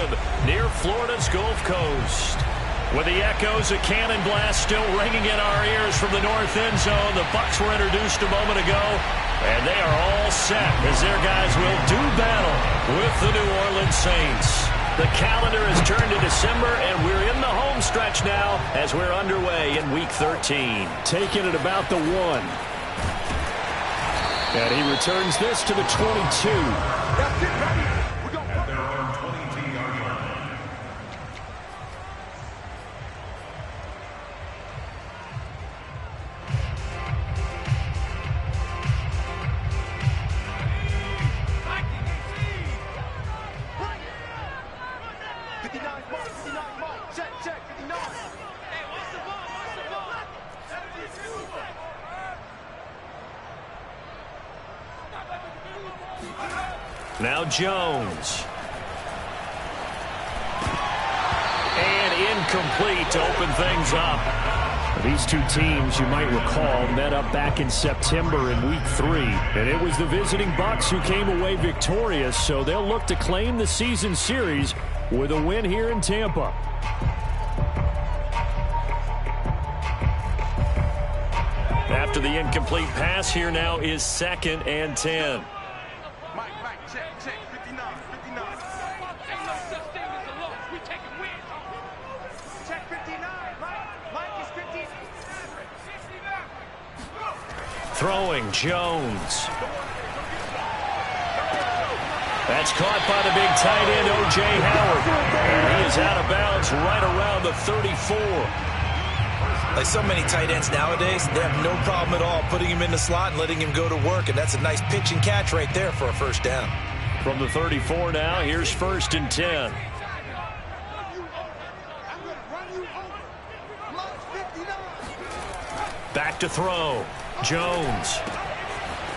Stadium near Florida's Gulf Coast. With the echoes of Cannon Blast still ringing in our ears from the north end zone, the Bucs were introduced a moment ago, and they are all set as their guys will do battle with the New Orleans Saints. The calendar has turned to December, and we're in the home stretch now as we're underway in Week 13. Taking it about the 1. And he returns this to the 22. That's it, ready. We're going. At their own 22-yard line. Now Jones. And incomplete to open things up. These two teams, you might recall, met up back in September in Week 3. And it was the visiting Bucs who came away victorious, so they'll look to claim the season series with a win here in Tampa. After the incomplete pass, here now is 2nd and 10. Mike, check, 59. Ain't no such thing as a loss. We taking wins. Check 59, Mike is 59. Throwing Jones. That's caught by the big tight end, O.J. Howard. And he is out of bounds right around the 34. Like so many tight ends nowadays, they have no problem at all putting him in the slot and letting him go to work. And that's a nice pitch and catch right there for a first down. From the 34 now, here's 1st and 10. Back to throw. Jones.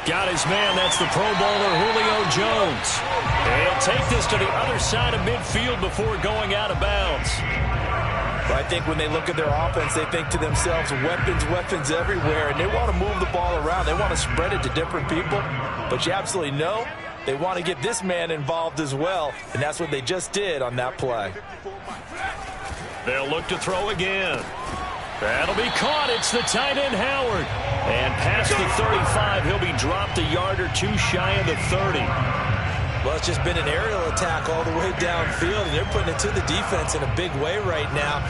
Got his man. That's the Pro Bowler, Julio Jones. He'll take this to the other side of midfield before going out of bounds. But I think when they look at their offense, they think to themselves, weapons everywhere, and they want to move the ball around. They want to spread it to different people. But you absolutely know they want to get this man involved as well, and that's what they just did on that play. They'll look to throw again. That'll be caught. It's the tight end, Howard. And past the 35, he'll be dropped a yard or two shy of the 30. Well, it's just been an aerial attack all the way downfield, and they're putting it to the defense in a big way right now.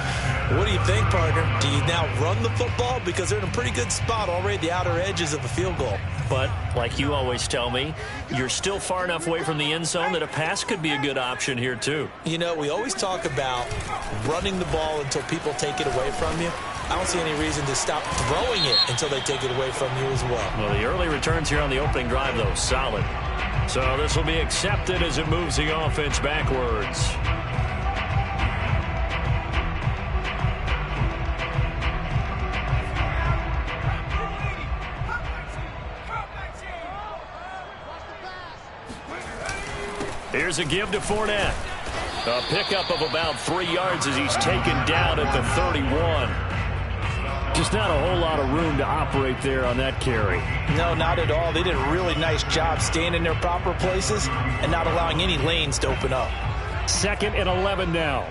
What do you think, partner? Do you now run the football? Because they're in a pretty good spot already at the outer edges of a field goal. But, like you always tell me, you're still far enough away from the end zone that a pass could be a good option here, too. You know, we always talk about running the ball until people take it away from you. I don't see any reason to stop throwing it until they take it away from you as well. Well, the early returns here on the opening drive, though, solid. So this will be accepted as it moves the offense backwards. Here's a give to Fournette. A pickup of about 3 yards as he's taken down at the 31. Just not a whole lot of room to operate there on that carry. No, not at all. They did a really nice job staying in their proper places and not allowing any lanes to open up. 2nd and 11 now.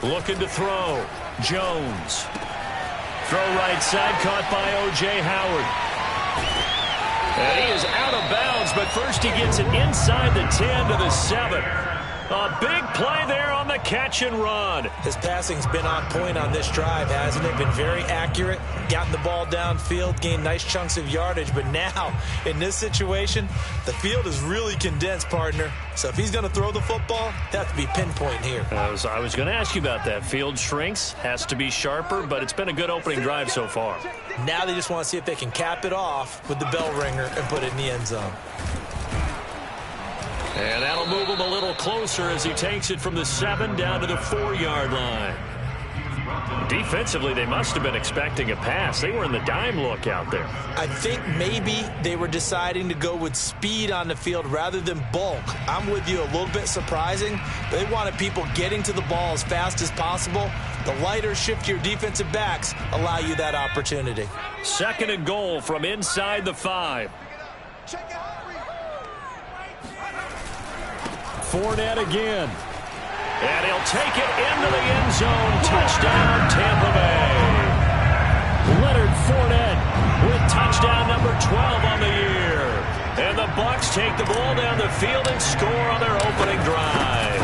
Looking to throw. Jones. Throw right side, caught by O.J. Howard. And he is out of bounds, but first he gets it inside the 10 to the 7. A big play there on the catch and run. His passing's been on point on this drive, hasn't it? Been very accurate, gotten the ball downfield, gained nice chunks of yardage. But now, in this situation, the field is really condensed, partner. So if he's going to throw the football, that has to be pinpoint here. I was going to ask you about that. Field shrinks, has to be sharper, but it's been a good opening drive so far. Now they just want to see if they can cap it off with the bell ringer and put it in the end zone. And that'll move him a little closer as he takes it from the 7 down to the 4-yard line. Defensively, they must have been expecting a pass. They were in the dime look out there. I think maybe they were deciding to go with speed on the field rather than bulk. I'm with you, a little bit surprising. They wanted people getting to the ball as fast as possible The lighter, shiftier defensive backs allow you that opportunity. 2nd and goal from inside the 5. Fournette again. And he'll take it into the end zone. Touchdown, Tampa Bay. Leonard Fournette with touchdown number 12 on the year. And the Bucs take the ball down the field and score on their opening drive.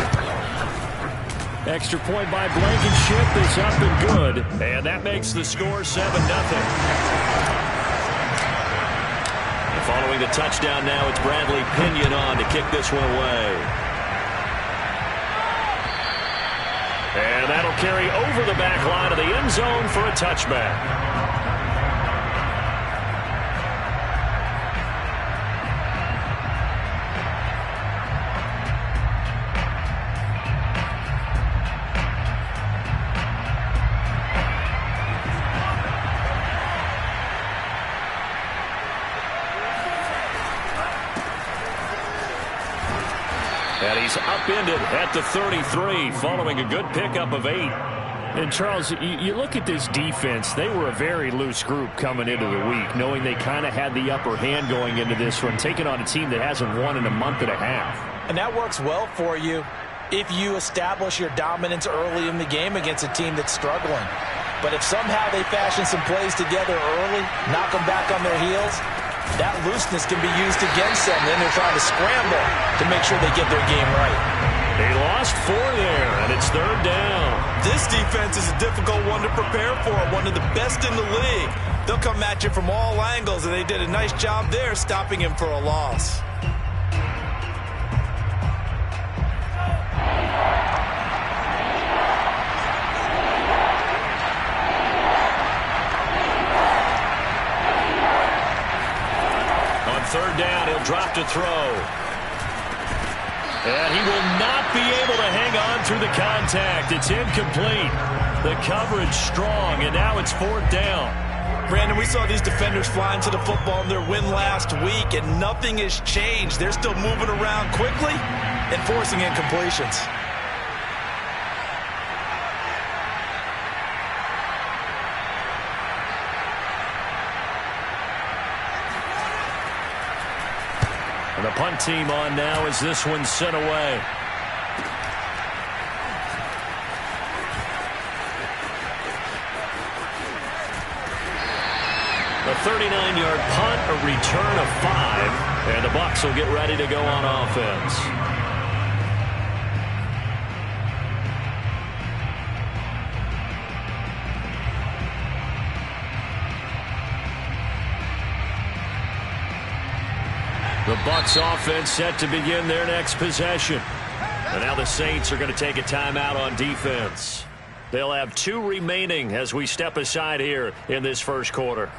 Extra point by Blankenship is up and good. And that makes the score 7-0. Following the touchdown now, it's Bradley Pinion on to kick this one away. And that'll carry over the back line of the end zone for a touchback. And he's upended at the 33 following a good pickup of 8. And, Charles, you look at this defense. They were a very loose group coming into the week, knowing they kind of had the upper hand going into this one, taking on a team that hasn't won in a month and a half. And that works well for you if you establish your dominance early in the game against a team that's struggling. But if somehow they fashion some plays together early, knock them back on their heels, that looseness can be used against them. Then they're trying to scramble to make sure they get their game right. They lost 4 there, and it's 3rd down. This defense is a difficult one to prepare for, one of the best in the league. They'll come at you from all angles, and they did a nice job there stopping him for a loss. On 3rd down, he'll drop to throw. And he will not be able to hang on through the contact. It's incomplete. The coverage strong, and now it's 4th down. Brandon, we saw these defenders flying to the football in their win last week, and nothing has changed. They're still moving around quickly and forcing incompletions. And the punt team on now as this one's sent away. A 39-yard punt, a return of 5, and the Bucs will get ready to go on offense. The Bucs offense set to begin their next possession. And now the Saints are going to take a timeout on defense. They'll have 2 remaining as we step aside here in this first quarter.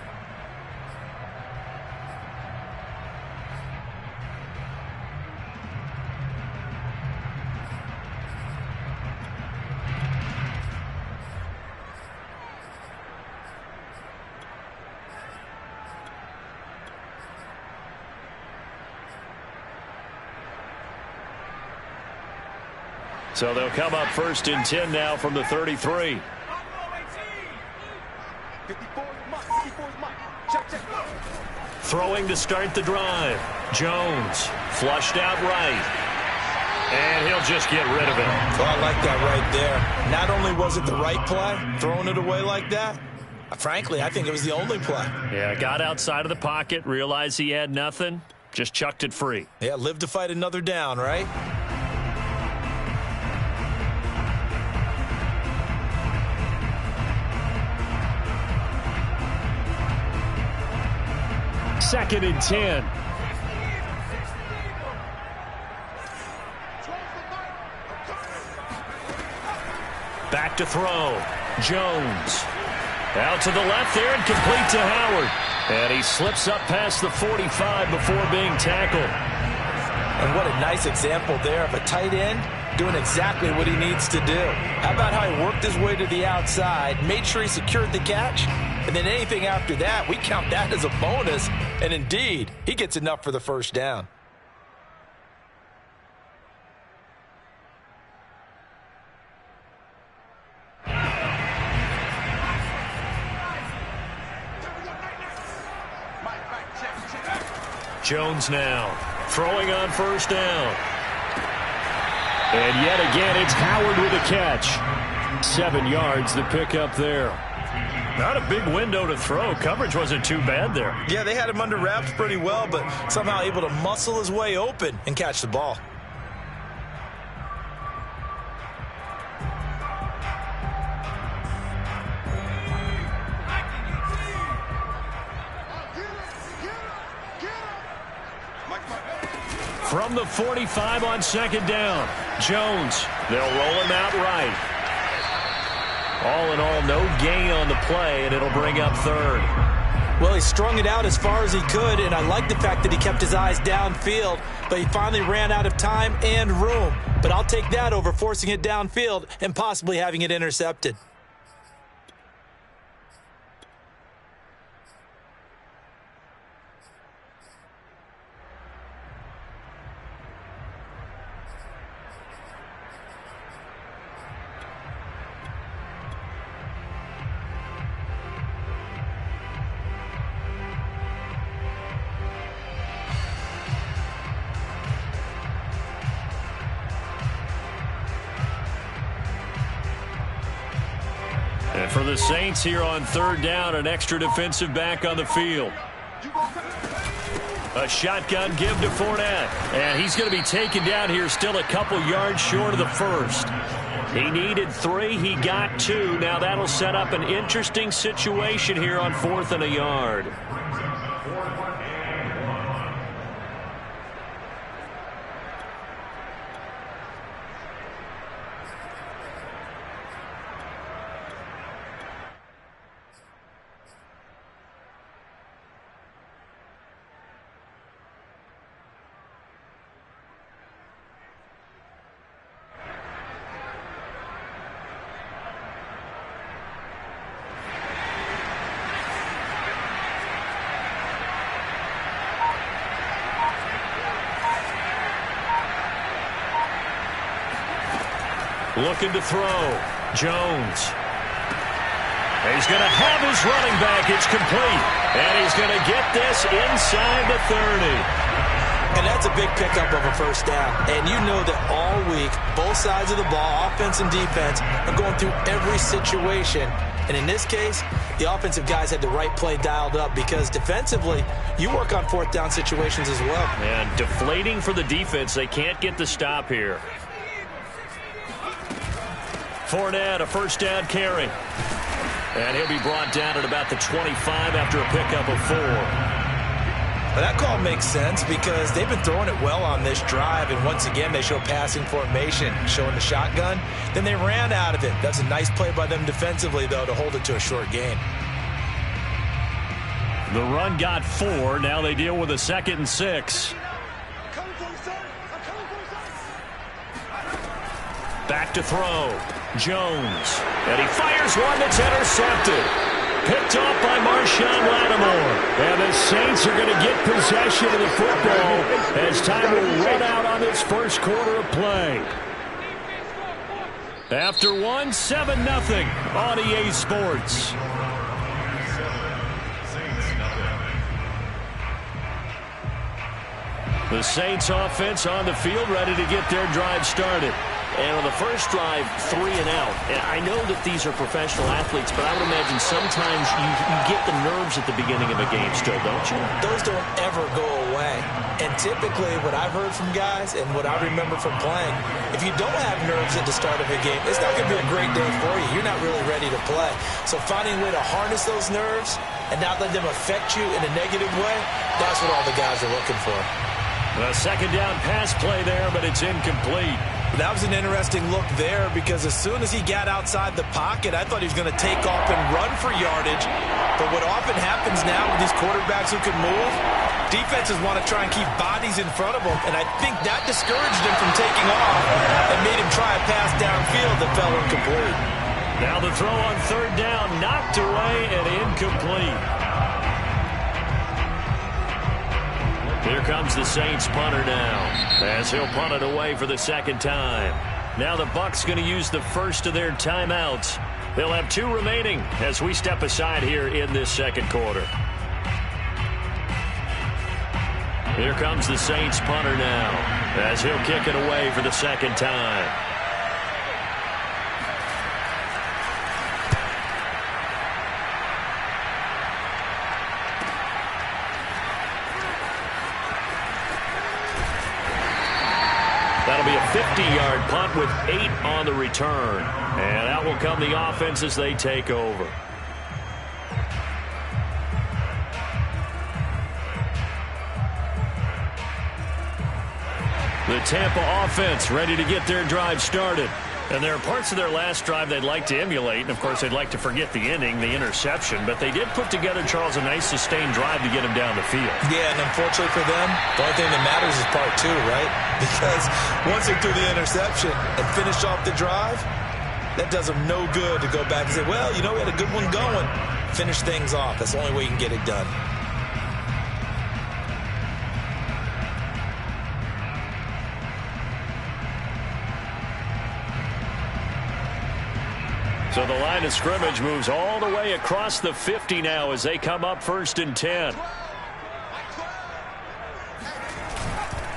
So they'll come up 1st and 10 now from the 33. Throwing to start the drive. Jones flushed out right. And he'll just get rid of it. Oh, I like that right there. Not only was it the right play, throwing it away like that, frankly, I think it was the only play. Yeah, got outside of the pocket, realized he had nothing, just chucked it free. Yeah, live to fight another down, right? Second and 10. Back to throw. Jones. Out to the left there and complete to Howard. And he slips up past the 45 before being tackled. And what a nice example there of a tight end doing exactly what he needs to do. How about how he worked his way to the outside, made sure he secured the catch, and then anything after that, we count that as a bonus. And indeed, he gets enough for the first down. Jones now throwing on first down. And yet again, it's Howard with a catch. 7 yards, the pickup there. Not a big window to throw. Coverage wasn't too bad there. Yeah, they had him under wraps pretty well, but somehow able to muscle his way open and catch the ball. From the 45 on second down, Jones. They'll roll him out right. All in all, no gain on the play, and it'll bring up third. Well, he strung it out as far as he could, and I like the fact that he kept his eyes downfield, but he finally ran out of time and room. But I'll take that over forcing it downfield and possibly having it intercepted. And for the Saints here on third down, an extra defensive back on the field. A shotgun give to Fournette. And he's going to be taken down here still a couple yards short of the first. He needed 3. He got 2. Now that'll set up an interesting situation here on 4th and a yard. Looking to throw. Jones. He's going to have his running back. It's complete. And he's going to get this inside the 30. And that's a big pickup of a first down. And you know that all week, both sides of the ball, offense and defense, are going through every situation. And in this case, the offensive guys had the right play dialed up because defensively, you work on 4th down situations as well. And deflating for the defense. They can't get the stop here. Fournette, a first down carry. And he'll be brought down at about the 25 after a pickup of 4. But that call makes sense because they've been throwing it well on this drive, and once again they show passing formation, showing the shotgun. Then they ran out of it. That's a nice play by them defensively, though, to hold it to a short gain. The run got 4. Now they deal with a 2nd and 6. Back to throw. Jones. And he fires one that's intercepted. Picked off by Marshawn Lattimore. And the Saints are going to get possession of the football as time will run out on this first quarter of play. After 1, 7-0 on EA Sports. The Saints offense on the field ready to get their drive started. And on the first drive, 3 and out. And I know that these are professional athletes, but I would imagine sometimes you get the nerves at the beginning of a game still, don't you? Those don't ever go away. And typically what I've heard from guys and what I remember from playing, if you don't have nerves at the start of a game, it's not going to be a great day for you. You're not really ready to play. So finding a way to harness those nerves and not let them affect you in a negative way, that's what all the guys are looking for. A second down pass play there, but it's incomplete. That was an interesting look there because as soon as he got outside the pocket, I thought he was going to take off and run for yardage. But what often happens now with these quarterbacks who can move, defenses want to try and keep bodies in front of them, and I think that discouraged him from taking off and made him try a pass downfield that fell incomplete. Now the throw on third down, knocked away and incomplete. Here comes the Saints punter now, as he'll punt it away for the second time. Now the Bucs going to use the first of their timeouts. They'll have 2 remaining as we step aside here in this second quarter. Here comes the Saints punter now, as he'll kick it away for the second time. That'll be a 50-yard punt with 8 on the return. And out will come the offense as they take over. The Tampa offense ready to get their drive started. And there are parts of their last drive they'd like to emulate. And, of course, they'd like to forget the inning, the interception. But they did put together, Charles, a nice sustained drive to get him down the field. Yeah, and unfortunately for them, the only thing that matters is part 2, right? Because once they threw the interception and finished off the drive, that does them no good to go back and say, well, you know, we had a good one going. Finish things off. That's the only way you can get it done. So the line of scrimmage moves all the way across the 50 now as they come up 1st and 10.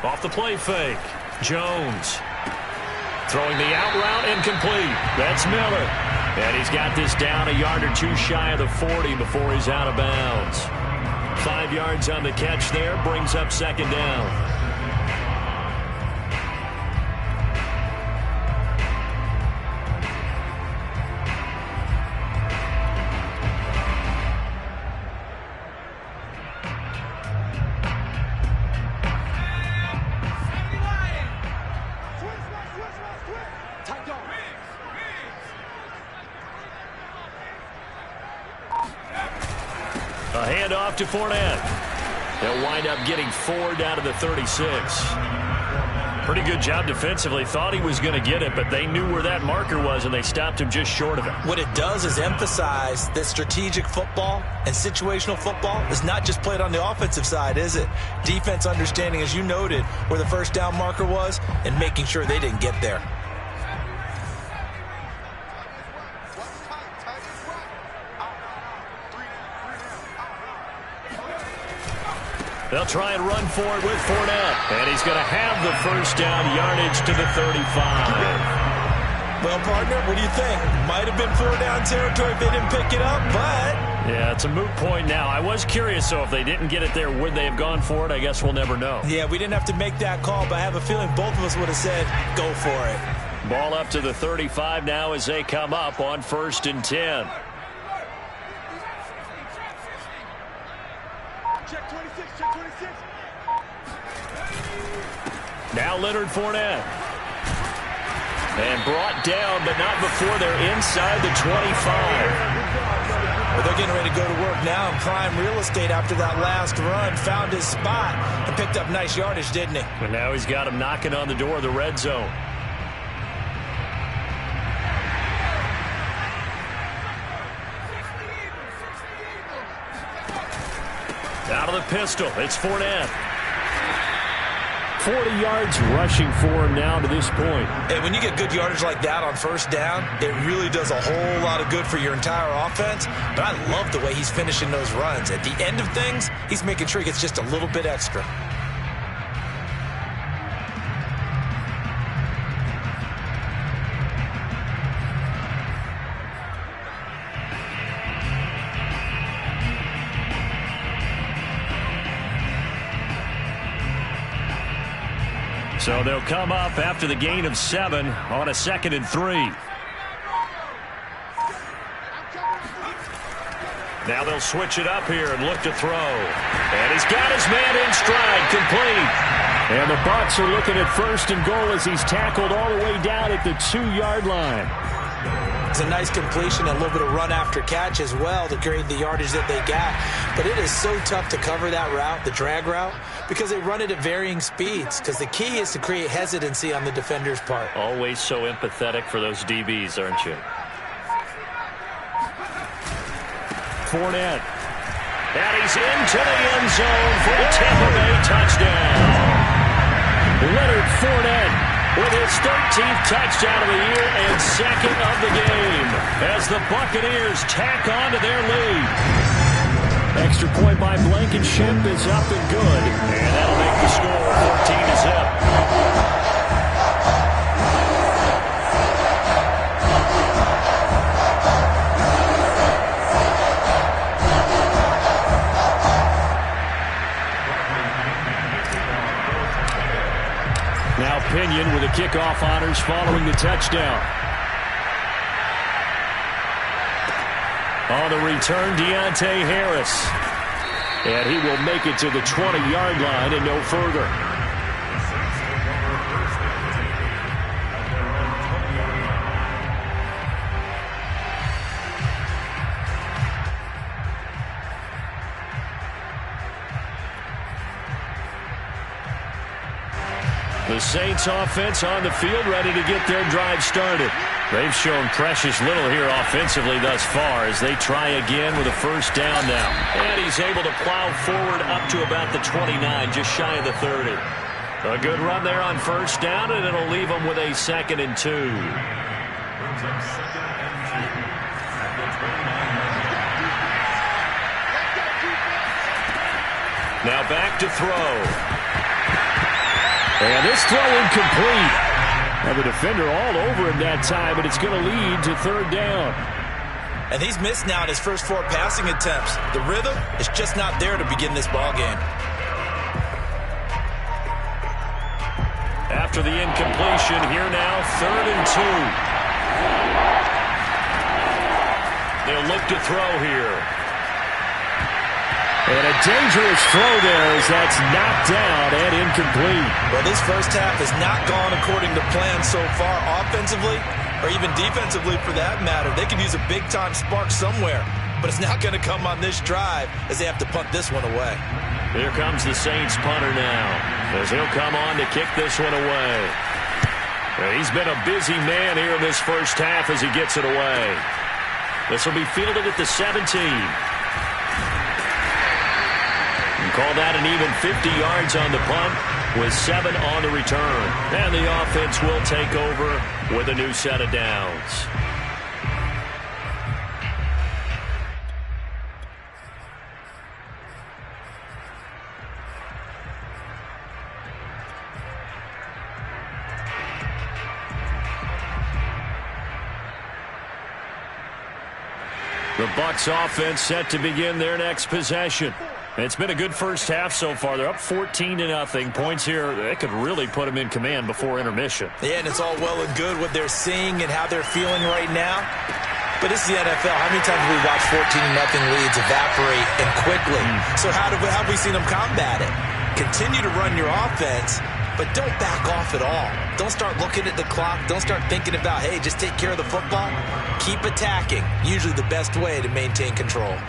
Off the play fake. Jones. Throwing the out route incomplete. That's Miller. And he's got this down a yard or 2 shy of the 40 before he's out of bounds. 5 yards on the catch there. Brings up 2nd down. A handoff to Fournette. They'll wind up getting 4 down to the 36. Pretty good job defensively. Thought he was going to get it, but they knew where that marker was, and they stopped him just short of it. What it does is emphasize that strategic football and situational football is not just played on the offensive side, is it? Defense understanding, as you noted, where the first down marker was and making sure they didn't get there. They'll try and run for it with Fournette. And he's going to have the first down, yardage to the 35. Well, partner, what do you think? Might have been 4 down territory if they didn't pick it up, but... Yeah, it's a moot point now. I was curious, so if they didn't get it there, would they have gone for it? I guess we'll never know. Yeah, we didn't have to make that call, but I have a feeling both of us would have said, go for it. Ball up to the 35 now as they come up on 1st and 10. Check 26, check 26. Now Leonard Fournette. And brought down, but not before they're inside the 25. Well, they're getting ready to go to work now in prime real estate after that last run. Found his spot and picked up nice yardage, didn't he? And now he's got him knocking on the door of the red zone. Out of the pistol, it's Fournette. 40 yards rushing for him now to this point. And when you get good yardage like that on first down, it really does a whole lot of good for your entire offense. But I love the way he's finishing those runs. At the end of things, he's making sure he gets just a little bit extra. So they'll come up after the gain of 7 on a 2nd and 3. Now they'll switch it up here and look to throw. And he's got his man in stride, complete. And the Bucs are looking at 1st and goal as he's tackled all the way down at the 2-yard line. It's a nice completion, a little bit of run after catch as well to create the yardage that they got. But it is so tough to cover that route, the drag route, because they run it at varying speeds. Because the key is to create hesitancy on the defender's part. Always so empathetic for those DBs, aren't you? Fournette. And he's into the end zone for a Tampa Bay touchdown. Leonard Fournette with his 13th touchdown of the year and 2nd of the game as the Buccaneers tack on to their lead. Extra point by Blankenship is up and good. And that'll make Now Pinion with the kickoff honors following the touchdown. On the return, Deontay Harris. And he will make it to the 20-yard line and no further. The Saints offense on the field, ready to get their drive started. They've shown precious little here offensively thus far as they try again with a first down now. And he's able to plow forward up to about the 29, just shy of the 30. A good run there on first down, and it'll leave them with a 2nd and 2. Now back to throw. And this throw incomplete. Now the defender all over him that time, but it's going to lead to 3rd down. And he's missed now in his first 4 passing attempts. The rhythm is just not there to begin this ball game. After the incompletion, here now, 3rd and 2. They'll look to throw here. And a dangerous throw there as that's knocked down and incomplete. Well, this first half has not gone according to plan so far offensively or even defensively for that matter. They could use a big-time spark somewhere, but it's not going to come on this drive as they have to punt this one away. Here comes the Saints punter now as he'll come on to kick this one away. He's been a busy man here in this first half as he gets it away. This will be fielded at the 17. Call that an even 50 yards on the punt with 7 on the return. And the offense will take over with a new set of downs. The Bucs offense set to begin their next possession. It's been a good first half so far. They're up 14-0. Points here, they could really put them in command before intermission. Yeah, and it's all well and good what they're seeing and how they're feeling right now. But this is the NFL. How many times have we watched 14-0 leads evaporate and quickly? So how have we seen them combat it? Continue to run your offense, but don't back off at all. Don't start looking at the clock. Don't start thinking about, hey, just take care of the football. Keep attacking. Usually the best way to maintain control.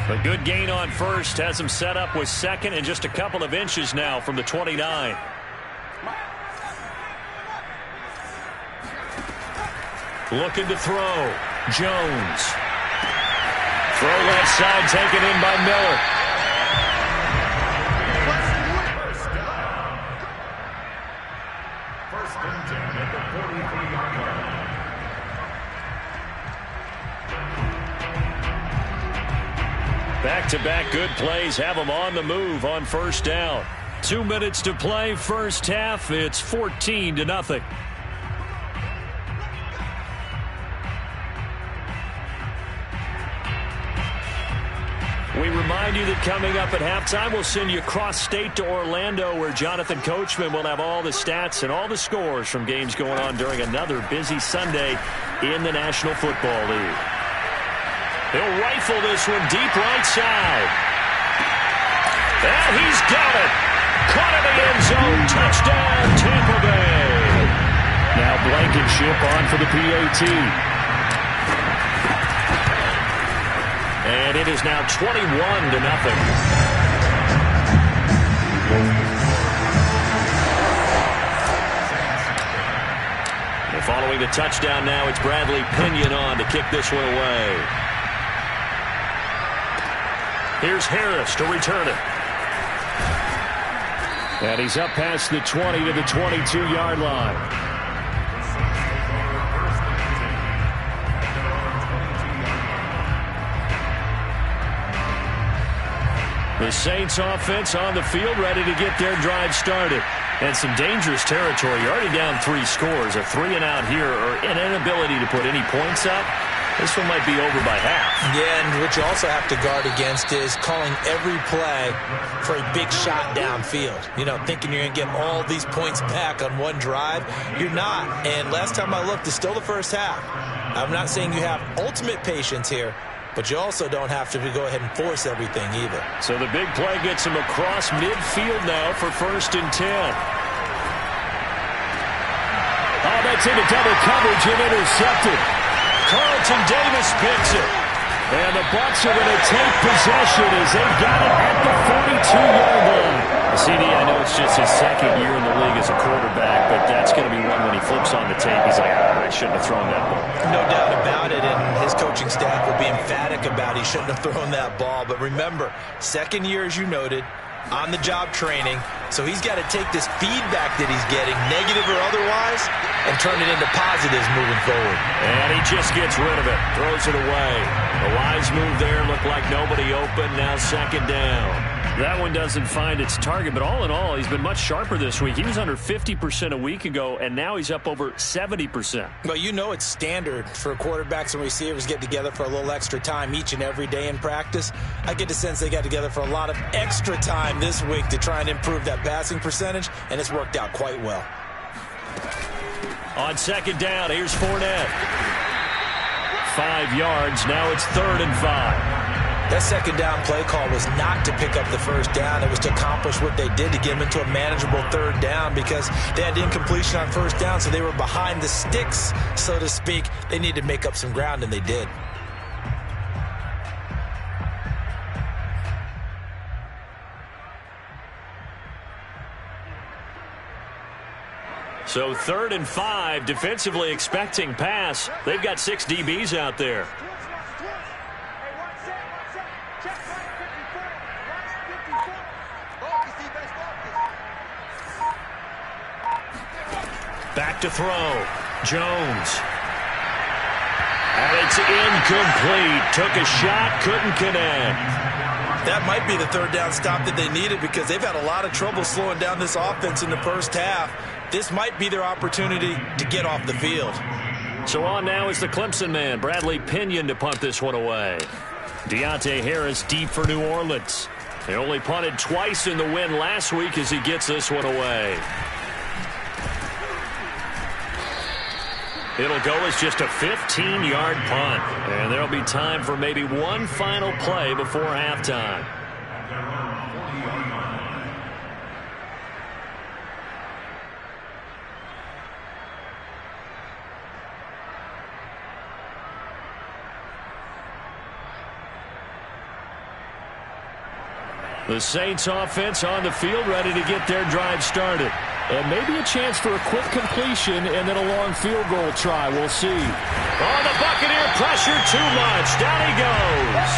A good gain on first has him set up with 2nd and just a couple of inches now from the 29. Looking to throw. Jones. Throw left side taken in by Miller. First and 10 at the 43-yard line. Back-to-back good plays have them on the move on first down. 2 minutes to play, first half. It's 14-0. We remind you that coming up at halftime, we'll send you cross-state to Orlando, where Jonathan Coachman will have all the stats and all the scores from games going on during another busy Sunday in the National Football League. He'll rifle this one deep right side. And he's got it. Caught in the end zone. Touchdown, Tampa Bay. Now Blankenship on for the PAT. And it is now 21-0. Following the touchdown now, it's Bradley Pinion on to kick this one away. Here's Harris to return it. And he's up past the 20 to the 22-yard line. The Saints offense on the field ready to get their drive started. And some dangerous territory. You're already down 3 scores. A 3-and-out here, or an inability to put any points up. This one might be over by half. Yeah, and what you also have to guard against is calling every play for a big shot downfield. You know, thinking you're going to get all these points back on one drive. You're not. And last time I looked, it's still the first half. I'm not saying you have ultimate patience here, but you also don't have to go ahead and force everything either. So the big play gets him across midfield now for 1st and 10. Oh, that's into double coverage and intercepted. Carlton Davis picks it. And the Bucs are going to take possession as they've got it at the 42-yard line. CD, I know it's just his 2nd year in the league as a quarterback, but that's going to be one when he flips on the tape. He's like, I shouldn't have thrown that ball. No doubt about it, and his coaching staff will be emphatic about he shouldn't have thrown that ball. But remember, 2nd year, as you noted, on-the-job training. So he's got to take this feedback that he's getting, negative or otherwise, and turn it into positives moving forward. And he just gets rid of it, throws it away. The wise move there, looked like nobody open, now 2nd down. That one doesn't find its target, but all in all, he's been much sharper this week. He was under 50% a week ago, and now he's up over 70%. Well, you know it's standard for quarterbacks and receivers get together for a little extra time each and every day in practice. I get the sense they got together for a lot of extra time this week to try and improve that passing percentage, and it's worked out quite well. On 2nd down, here's Fournette. 5 yards, now it's 3rd and 5. That 2nd down play call was not to pick up the 1st down. It was to accomplish what they did to get them into a manageable 3rd down because they had incompletion on 1st down, so they were behind the sticks, so to speak. They needed to make up some ground, and they did. So 3rd and 5, defensively expecting pass. They've got 6 DBs out there. Back to throw. Jones. And it's incomplete. Took a shot, couldn't connect. That might be the 3rd down stop that they needed because they've had a lot of trouble slowing down this offense in the 1st half. This might be their opportunity to get off the field. So on now is the Clemson man, Bradley Pinion, to punt this one away. Deontay Harris deep for New Orleans. They only punted twice in the win last week as he gets this one away. It'll go as just a 15-yard punt. And there'll be time for maybe one final play before halftime. The Saints offense on the field, ready to get their drive started. And maybe a chance for a quick completion and then a long field goal try. We'll see. Oh, the Buccaneer pressure too much. Down he goes.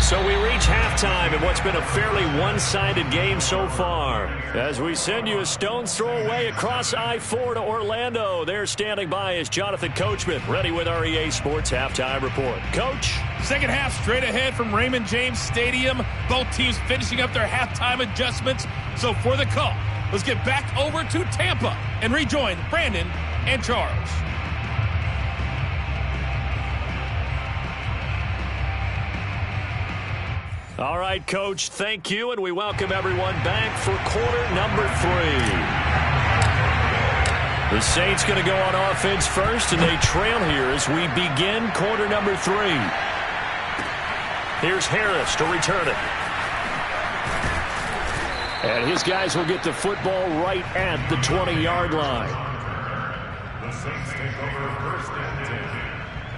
So we reach halftime in what's been a fairly one-sided game so far. As we send you a stone's throw away across I-4 to Orlando. There standing by is Jonathan Coachman, ready with our EA Sports Halftime Report. Coach? 2nd half straight ahead from Raymond James Stadium. Both teams finishing up their halftime adjustments. So for the call, let's get back over to Tampa and rejoin Brandon and Charles. All right, Coach, thank you, and we welcome everyone back for quarter number 3. The Saints going to go on offense first, and they trail here as we begin quarter number 3. Here's Harris to return it. And his guys will get the football right at the 20-yard line. The Saints take over 1st and 10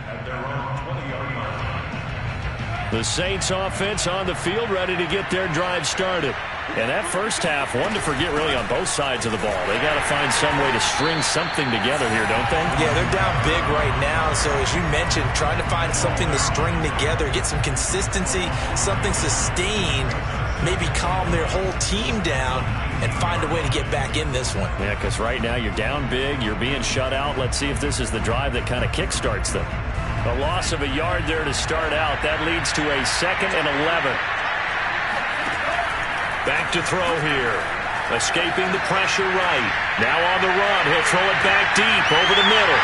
at their own 20-yard line. The Saints offense on the field, ready to get their drive started. And that first half, one to forget really on both sides of the ball. They got to find some way to string something together here, don't they? Yeah, they're down big right now. So as you mentioned, trying to find something to string together, get some consistency, something sustained, maybe calm their whole team down and find a way to get back in this one. Yeah, because right now you're down big, you're being shut out. Let's see if this is the drive that kind of kickstarts them. A loss of a yard there to start out. That leads to a 2nd and 11. Back to throw here. Escaping the pressure right. Now on the run. He'll throw it back deep over the middle.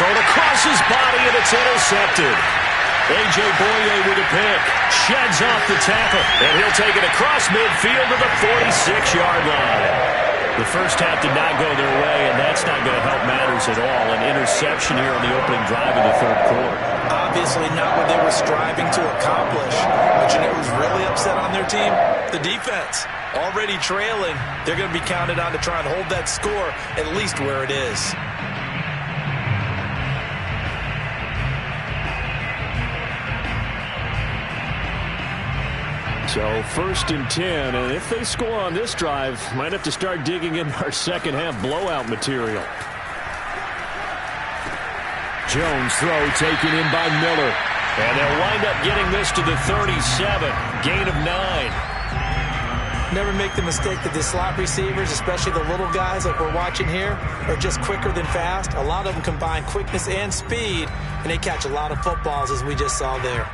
Thrown across his body, and it's intercepted. A.J. Boye with a pick. Sheds off the tackle. And he'll take it across midfield to the 46-yard line. The first half did not go their way, and that's not going to help matters at all. An interception here on the opening drive of the third quarter. Obviously not what they were striving to accomplish. But you know who's really upset on their team? The defense. Already trailing. They're going to be counted on to try and hold that score at least where it is. So 1st and 10, and if they score on this drive, might have to start digging in our second half blowout material. Jones throw taken in by Miller. And they'll wind up getting this to the 37. Gain of 9. Never make the mistake that the slot receivers, especially the little guys like we're watching here, are just quicker than fast. A lot of them combine quickness and speed, and they catch a lot of footballs as we just saw there.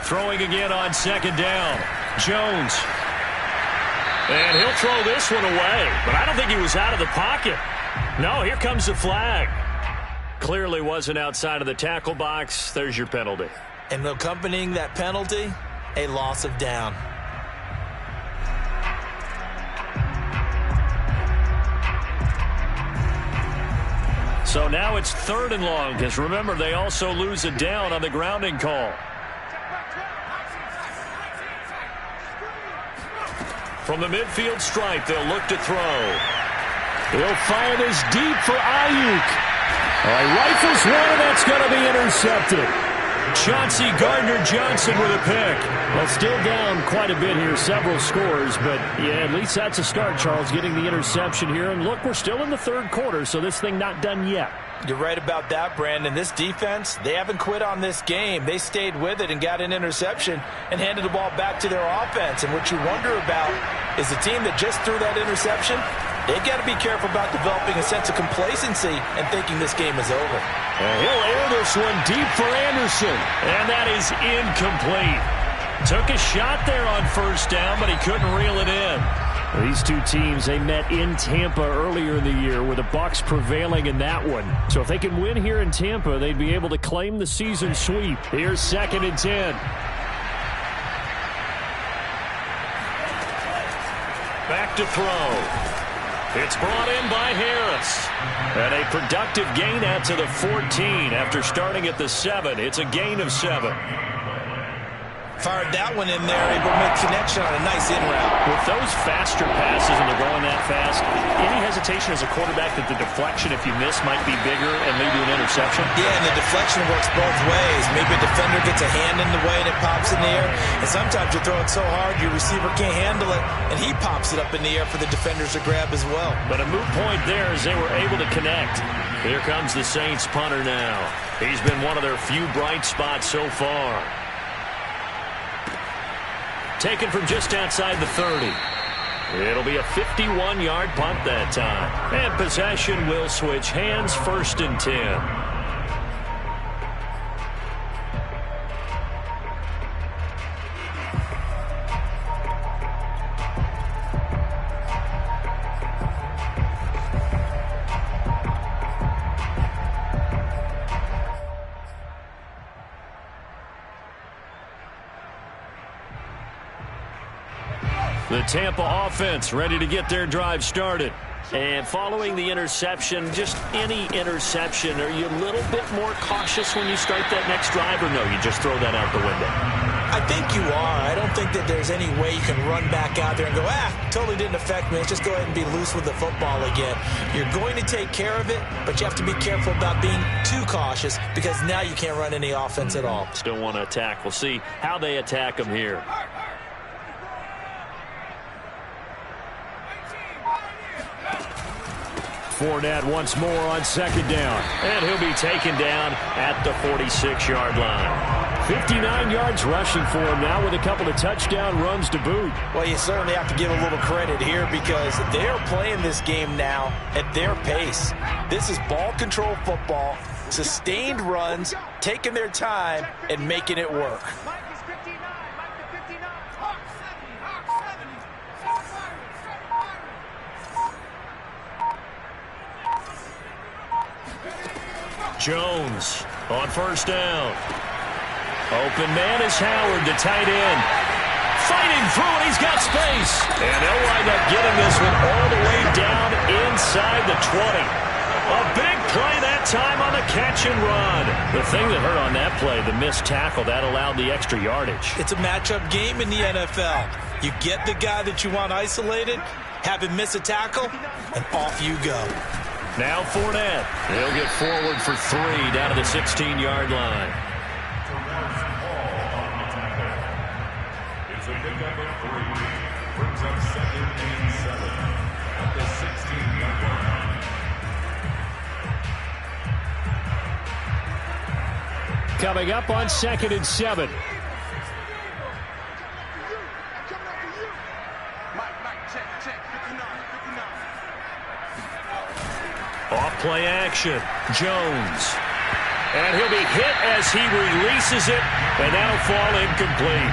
Throwing again on 2nd down. Jones. And he'll throw this one away. But I don't think he was out of the pocket. No, here comes the flag. Clearly wasn't outside of the tackle box. There's your penalty. And accompanying that penalty, a loss of down. So now it's 3rd and long, because remember, they also lose a down on the grounding call. From the midfield stripe, they'll look to throw. He'll fire this deep for Ayuk. Rifles one, and that's going to be intercepted. Chauncey Gardner-Johnson with a pick. Well, still down quite a bit here, several scores, but yeah, at least that's a start, Charles, getting the interception here. And look, we're still in the third quarter, so this thing not done yet. You're right about that, Brandon. This defense, they haven't quit on this game. They stayed with it and got an interception and handed the ball back to their offense. And what you wonder about is the team that just threw that interception, they've got to be careful about developing a sense of complacency and thinking this game is over. And he'll air this one deep for Anderson. And that is incomplete. Took a shot there on 1st down, but he couldn't reel it in. These two teams, they met in Tampa earlier in the year with the Bucs prevailing in that one. So if they can win here in Tampa, they'd be able to claim the season sweep. Here's 2nd and 10. Back to throw. It's brought in by Harris. And a productive gain out to the 14 after starting at the 7. It's a gain of 7. Fired that one in there, able to make connection on a nice in route. With those faster passes and they're going that fast, any hesitation as a quarterback that the deflection, if you miss, might be bigger and lead to an interception? Yeah, and the deflection works both ways. Maybe a defender gets a hand in the way and it pops in the air. And sometimes you throw it so hard your receiver can't handle it, and he pops it up in the air for the defenders to grab as well. But a moot point there as they were able to connect. Here comes the Saints punter now. He's been one of their few bright spots so far. Taken from just outside the 30. It'll be a 51-yard punt that time. And possession will switch hands, 1st and 10. The Tampa offense ready to get their drive started. And following the interception, just any interception, are you a little bit more cautious when you start that next drive, or no, you just throw that out the window? I think you are. I don't think that there's any way you can run back out there and go, totally didn't affect me. Let's just go ahead and be loose with the football again. You're going to take care of it, but you have to be careful about being too cautious because now you can't run any offense at all. Still want to attack. We'll see how they attack them here. Fournette once more on 2nd down. And he'll be taken down at the 46-yard line. 59 yards rushing for him now with a couple of touchdown runs to boot. Well, you certainly have to give a little credit here because they're playing this game now at their pace. This is ball control football, sustained runs, taking their time and making it work. Mike is 59. Mike to 59. Jones on first down. Open man is Howard, the tight end. Fighting through, and he's got space. And they'll wind up getting this one all the way down inside the 20. A big play that time on the catch and run. The thing that hurt on that play, the missed tackle, that allowed the extra yardage. It's a matchup game in the NFL. You get the guy that you want isolated, have him miss a tackle, and off you go. Now Fournette. He'll get forward for 3 down to the 16-yard line. It's a pickup of 3. Brings up 2nd and 7 at the 16-yard line. Coming up on 2nd and 7. Mike, check. 59. Off-play action. Jones. And he'll be hit as he releases it, and that'll fall incomplete.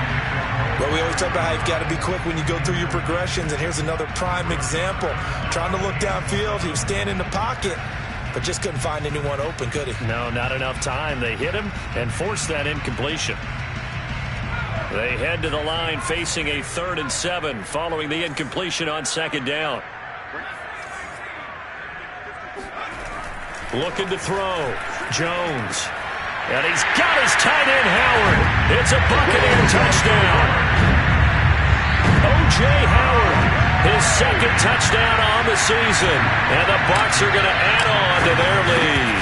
Well, we always talk about how you've got to be quick when you go through your progressions, and here's another prime example. Trying to look downfield, he was standing in the pocket, but just couldn't find anyone open, could he? No, not enough time. They hit him and forced that incompletion. They head to the line facing a 3rd and 7 following the incompletion on 2nd down. Looking to throw. Jones. And he's got his tight end, Howard. It's a Buccaneer touchdown. O.J. Howard, his 2nd touchdown on the season. And the Bucs are going to add on to their lead.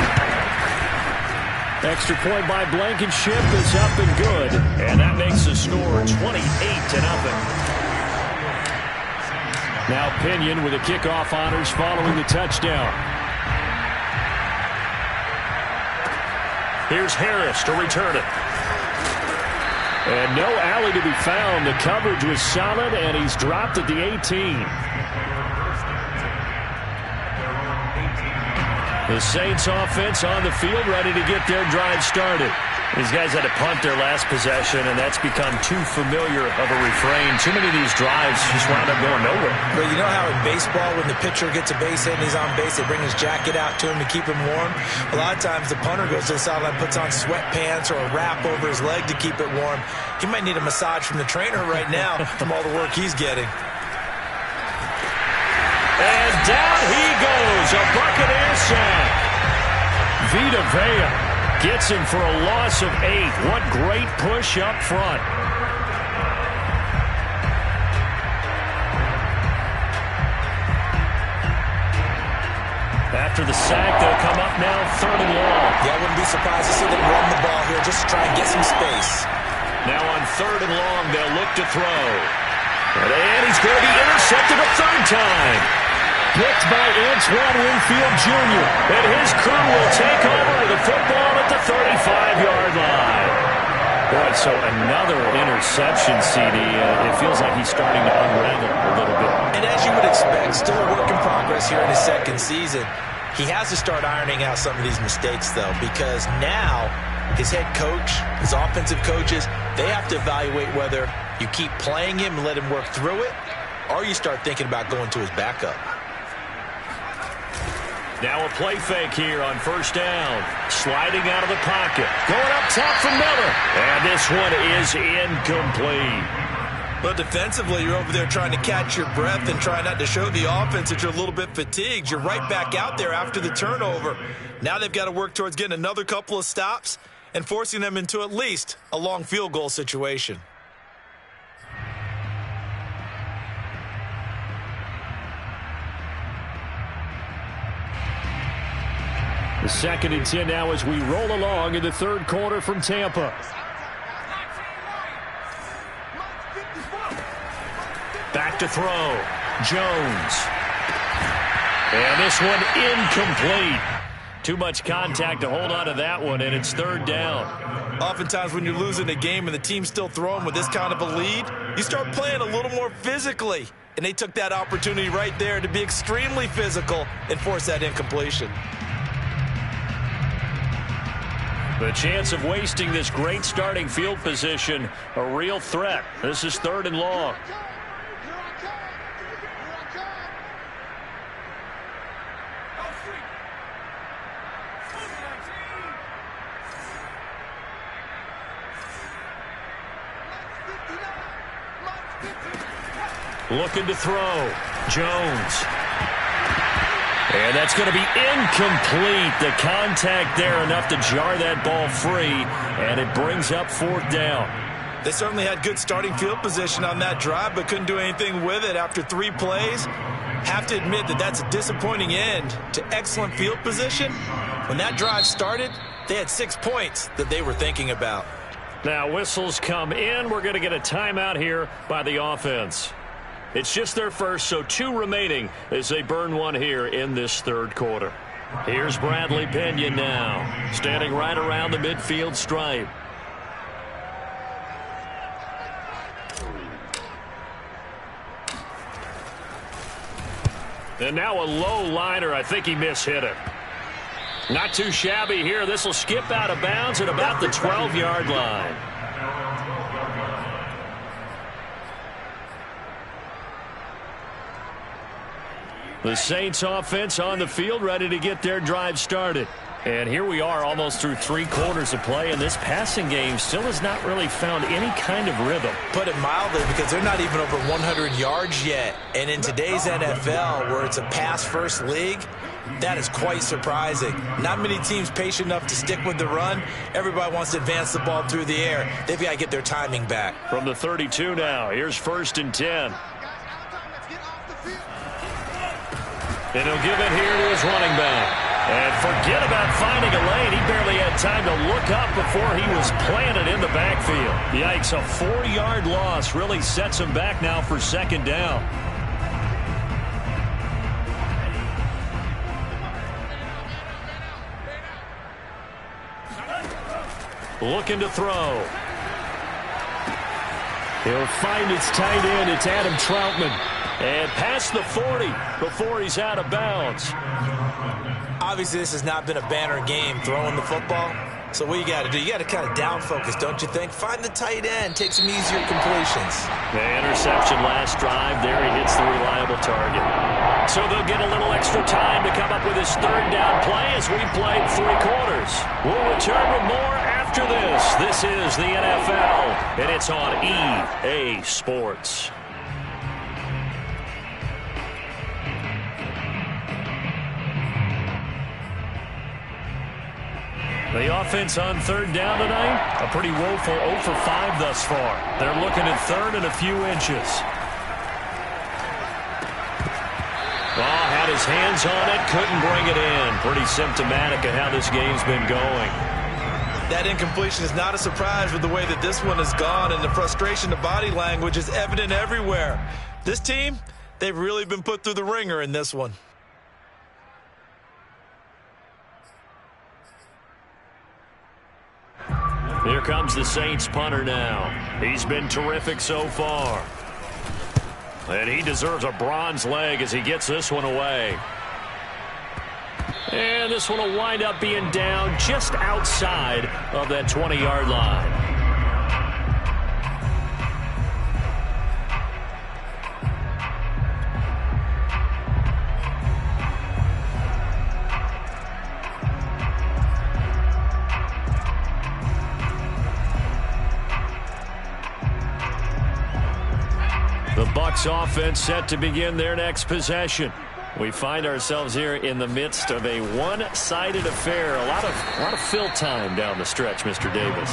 Extra point by Blankenship is up and good. And that makes the score 28-0. Now Pinion with the kickoff honors following the touchdown. Here's Harris to return it. And no alley to be found. The coverage was solid, and he's dropped at the 18. The Saints offense on the field, ready to get their drive started. These guys had to punt their last possession, and that's become too familiar of a refrain. Too many of these drives just wound up going nowhere. But you know how in baseball, when the pitcher gets a base hit and he's on base, they bring his jacket out to him to keep him warm? A lot of times the punter goes to the sideline, puts on sweatpants or a wrap over his leg to keep it warm. He might need a massage from the trainer right now from all the work he's getting. And down he goes, a Buccaneer sack. Vita Vea gets him for a loss of 8. What great push up front. After the sack, they'll come up now 3rd and long. Yeah, I wouldn't be surprised to see them run the ball here just to try and get some space. Now on 3rd and long, they'll look to throw. And he's going to be intercepted a 3rd time. Picked by Antoine Winfield Jr. And his crew will take over with the football at the 35-yard line. Boy, so another interception, CD. It feels like he's starting to unravel a little bit. And as you would expect, still a work in progress here in his 2nd season. He has to start ironing out some of these mistakes, though, because now his head coach, his offensive coaches, they have to evaluate whether you keep playing him and let him work through it, or you start thinking about going to his backup. Now a play fake here on 1st down. Sliding out of the pocket. Going up top for Miller. And this one is incomplete. But defensively, you're over there trying to catch your breath and try not to show the offense that you're a little bit fatigued. You're right back out there after the turnover. Now they've got to work towards getting another couple of stops and forcing them into at least a long field goal situation. The 2nd and 10 now as we roll along in the 3rd quarter from Tampa. Back to throw. Jones. And this one incomplete. Too much contact to hold on to that one, and it's 3rd down. Oftentimes when you're losing a game and the team's still throwing with this kind of a lead, you start playing a little more physically. And they took that opportunity right there to be extremely physical and force that incompletion. The chance of wasting this great starting field position, a real threat. This is 3rd and long. Looking to throw. Jones. And that's going to be incomplete. The contact there enough to jar that ball free, and it brings up 4th down. They certainly had good starting field position on that drive, but couldn't do anything with it after 3 plays. Have to admit that that's a disappointing end to excellent field position. When that drive started, they had 6 points that they were thinking about. Now whistles come in. We're going to get a timeout here by the offense. It's just their first, so 2 remaining as they burn one here in this 3rd quarter. Here's Bradley Pena now, standing right around the midfield stripe. And now a low liner. I think he mishit it. Not too shabby here. This will skip out of bounds at about the 12-yard line. The Saints offense on the field, ready to get their drive started. And here we are almost through 3 quarters of play, and this passing game still has not really found any kind of rhythm. Put it mildly, because they're not even over 100 yards yet. And in today's NFL, where it's a pass-first league, that is quite surprising. Not many teams patient enough to stick with the run. Everybody wants to advance the ball through the air. They've got to get their timing back. From the 32 now, here's 1st and 10. And he'll give it here to his running back. And forget about finding a lane. He barely had time to look up before he was planted in the backfield. Yikes, a 4-yard loss really sets him back now for 2nd down. Looking to throw. He'll find his tight end. It's Adam Troutman. And past the 40 before he's out of bounds. Obviously, this has not been a banner game throwing the football. So what you got to do, you got to kind of down focus, don't you think? Find the tight end, take some easier completions. The interception last drive. There he hits the reliable target. So they'll get a little extra time to come up with his 3rd down play as we played 3 quarters. We'll return with more after this. This is the NFL, and it's on EA Sports. The offense on 3rd down tonight, a pretty woeful 0 for 5 thus far. They're looking at 3rd and a few inches. Well, had his hands on it, couldn't bring it in. Pretty symptomatic of how this game's been going. That incompletion is not a surprise with the way that this one has gone, and the frustration, the body language is evident everywhere. This team, they've really been put through the ringer in this one. Here comes the Saints punter now. He's been terrific so far. And he deserves a bronze leg as he gets this one away. And this one will wind up being down just outside of that 20-yard line. The Bucs offense set to begin their next possession. We find ourselves here in the midst of a one-sided affair. A lot of fill time down the stretch, Mr. Davis.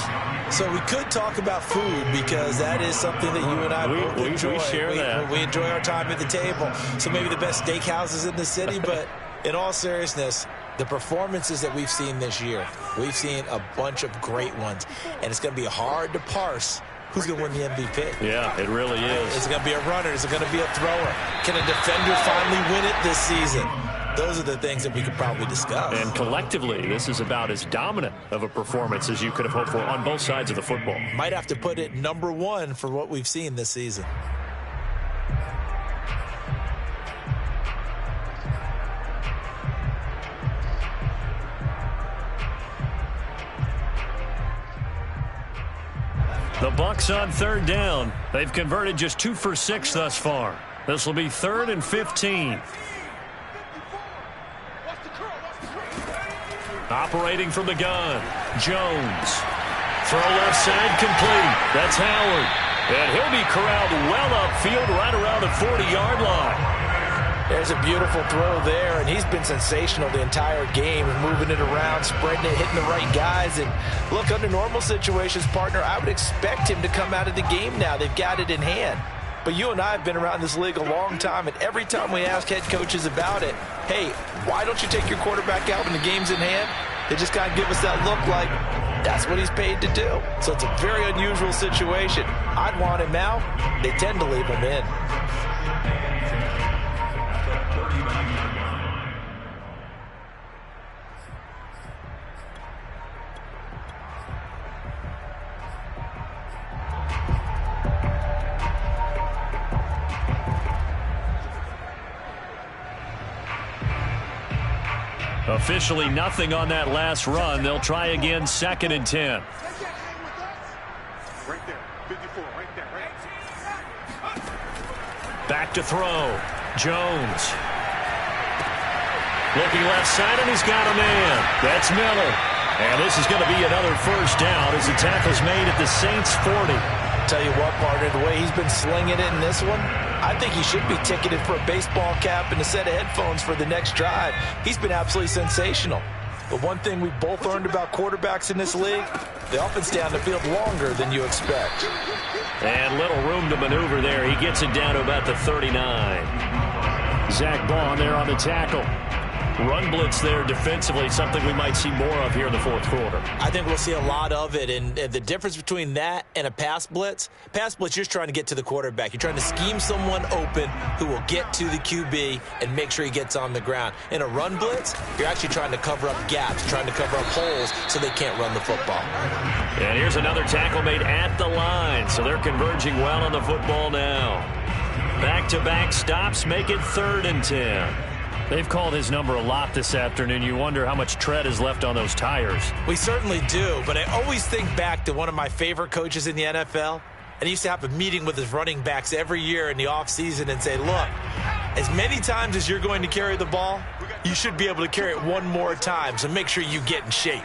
So we could talk about food because that is something that you and I both enjoy. We share that. We enjoy our time at the table. So maybe the best steakhouses in the city, but in all seriousnness, the performances that we've seen this year, we've seen a bunch of great ones, and it's going to be hard to parse who's going to win the MVP. Yeah, it really is. Is it going to be a runner? Is it going to be a thrower? Can a defender finally win it this season? Those are the things that we could probably discuss. And collectively, this is about as dominant of a performance as you could have hoped for on both sides of the football. Might have to put it #1 for what we've seen this season. The Bucs on third down. They've converted just 2 for 6 thus far. This will be 3rd and 15. Operating from the gun, Jones. Throw left side complete. That's Howard. And he'll be corralled well upfield right around the 40-yard line. There's a beautiful throw there, and he's been sensational the entire game, moving it around, spreading it, hitting the right guys. And look, under normal situations, partner, I would expect him to come out of the game now. They've got it in hand. But you and I have been around this league a long time, and every time we ask head coaches about it, hey, why don't you take your quarterback out when the game's in hand? They just kind of give us that look like that's what he's paid to do. So it's a very unusual situation. I'd want him out. They tend to leave him in. Officially nothing on that last run. They'll try again, 2nd and 10. Right there, 54, right there, right. Back to throw. Jones. Looking left side, and he's got a man. That's Miller. And this is going to be another first down as the tackle's made at the Saints 40. Tell you what, partner, the way he's been slinging it in this one, I think he should be ticketed for a baseball cap and a set of headphones for the next drive. He's been absolutely sensational. But one thing we both learned about quarterbacks in this league, they often stay on the field longer than you expect. And little room to maneuver there. He gets it down to about the 39. Zach Baun there on the tackle. Run blitz there defensively, something we might see more of here in the 4th quarter. I think we'll see a lot of it, and the difference between that and a pass blitz, you're just trying to get to the quarterback. You're trying to scheme someone open who will get to the QB and make sure he gets on the ground. In a run blitz, you're actually trying to cover up gaps, trying to cover up holes so they can't run the football. And here's another tackle made at the line, so they're converging well on the football now. Back-to-back stops make it 3rd and 10. They've called his number a lot this afternoon. You wonder how much tread is left on those tires. We certainly do, but I always think back to one of my favorite coaches in the NFL, and he used to have a meeting with his running backs every year in the offseason and say, look, as many times as you're going to carry the ball, you should be able to carry it one more time, so make sure you get in shape.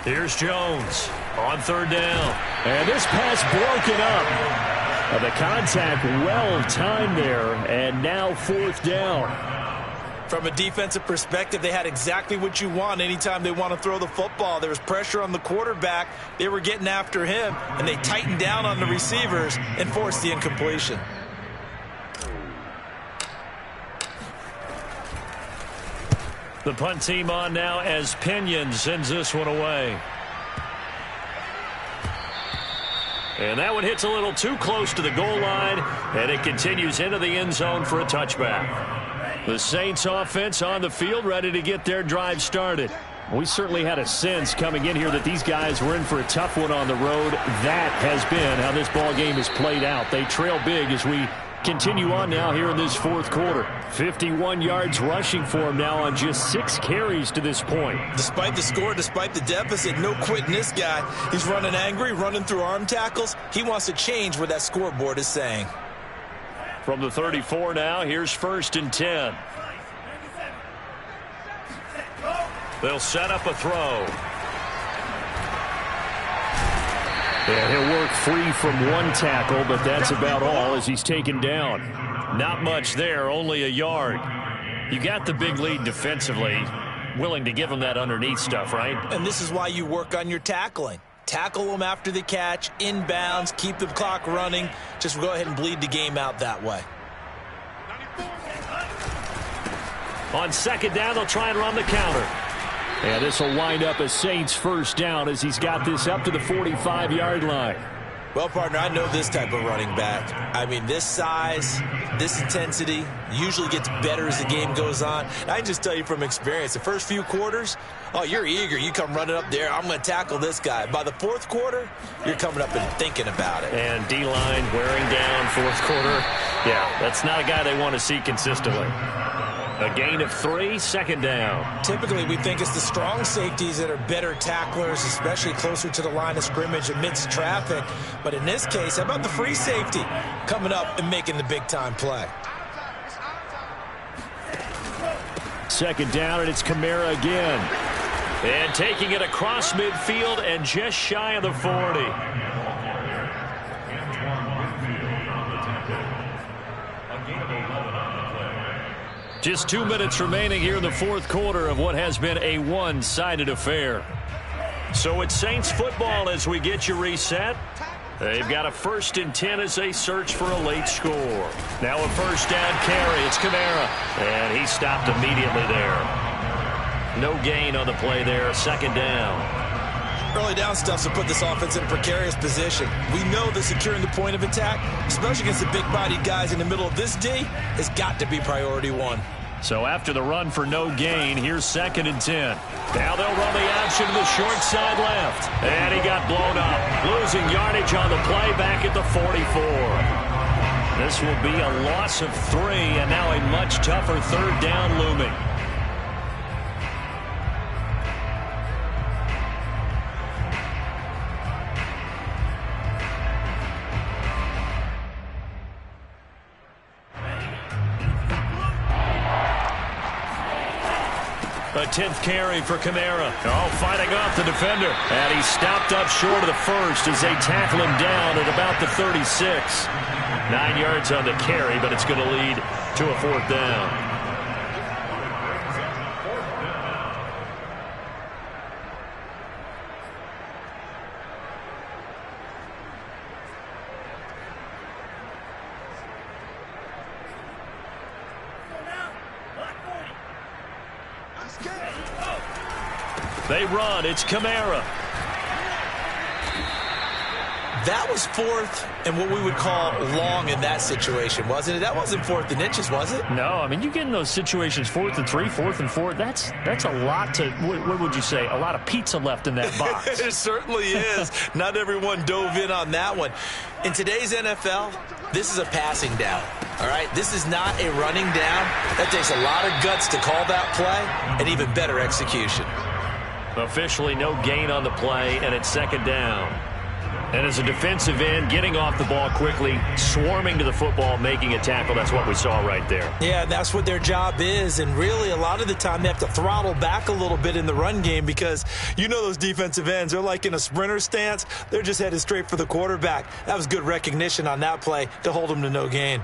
Here's Jones on 3rd down. And this pass broken up. The contact well timed there, and now 4th down. From a defensive perspective, they had exactly what you want anytime they want to throw the football. There was pressure on the quarterback. They were getting after him, and they tightened down on the receivers and forced the incompletion. The punt team on now as Pinion sends this one away. And that one hits a little too close to the goal line, and it continues into the end zone for a touchback. The Saints offense on the field ready to get their drive started. We certainly had a sense coming in here that these guys were in for a tough one on the road. That has been how this ball game has played out. They trail big as we continue on now here in this 4th quarter. 51 yards rushing for him now on just 6 carries to this point. Despite the score, despite the deficit, no quitting this guy. He's running angry, running through arm tackles. He wants to change what that scoreboard is saying. From the 34 now, here's 1st and 10. They'll set up a throw. And he'll work free from one tackle, but that's about all as he's taken down. Not much there, only a yard. You got the big lead defensively. Willing to give him that underneath stuff, right? And this is why you work on your tackling. Tackle them after the catch, inbounds, keep the clock running. Just go ahead and bleed the game out that way. On 2nd down, they'll try and run the counter. And this will wind up a Saints 1st down as he's got this up to the 45-yard line. Well, partner, I know this type of running back. I mean, this size, this intensity usually gets better as the game goes on. And I can just tell you from experience, the first few quarters, oh, you're eager. You come running up there, I'm going to tackle this guy. By the 4th quarter, you're coming up and thinking about it. And D-line wearing down 4th quarter. Yeah, that's not a guy they want to see consistently. A gain of 3, second down. Typically, we think it's the strong safeties that are better tacklers, especially closer to the line of scrimmage amidst traffic. But in this case, how about the free safety coming up and making the big-time play? Second down, and it's Kamara again. And taking it across midfield and just shy of the 40. Just 2 minutes remaining here in the fourth quarter of what has been a one-sided affair. So it's Saints football as we get you reset. They've got a 1st and 10 as they search for a late score. Now a first down carry. It's Kamara. And he stopped immediately there. No gain on the play there. Second down. Early down stuff to put this offense in a precarious position. We know that securing the point of attack, especially against the big-bodied guys in the middle of this D, has got to be priority 1. So after the run for no gain, here's 2nd and 10. Now they'll run the option to the short side left. And he got blown up. Losing yardage on the play back at the 44. This will be a loss of 3, and now a much tougher 3rd down looming. A 10th carry for Kamara. Oh, fighting off the defender. And he stopped up short of the first as they tackle him down at about the 36. 9 yards on the carry, but it's going to lead to a 4th down. They run. It's Kamara. That was 4th and what we would call long in that situation, wasn't it? That wasn't 4th and inches, was it? No, I mean, you get in those situations 4th and 3, 4th and 4. That's a lot to, what would you say, a lot of pizza left in that box. It certainly is. Not everyone dove in on that one. In today's NFL, this is a passing down. All right, this is not a running down. That takes a lot of guts to call that play and even better execution. Officially no gain on the play, and it's 2nd down. And as a defensive end, getting off the ball quickly, swarming to the football, making a tackle, that's what we saw right there. Yeah, that's what their job is, and really a lot of the time they have to throttle back a little bit in the run game because you know those defensive ends, they're like in a sprinter stance. They're just headed straight for the quarterback. That was good recognition on that play to hold them to no gain.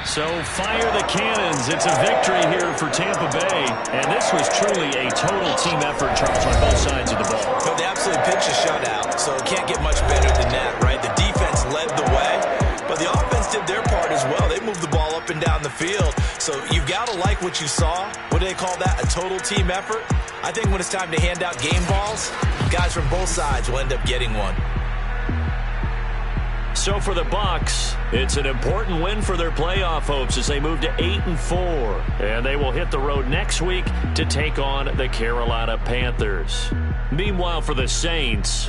So fire the cannons. It's a victory here for Tampa Bay. And this was truly a total team effort, Charles, on both sides of the ball. No, they absolutely pitched a shutout, so it can't get much better than that, right? The defense led the way, but the offense did their part as well. They moved the ball up and down the field. So you've got to like what you saw. What do they call that? A total team effort? I think when it's time to hand out game balls, guys from both sides will end up getting one. So for the Bucs, it's an important win for their playoff hopes as they move to 8-4. And they will hit the road next week to take on the Carolina Panthers. Meanwhile, for the Saints,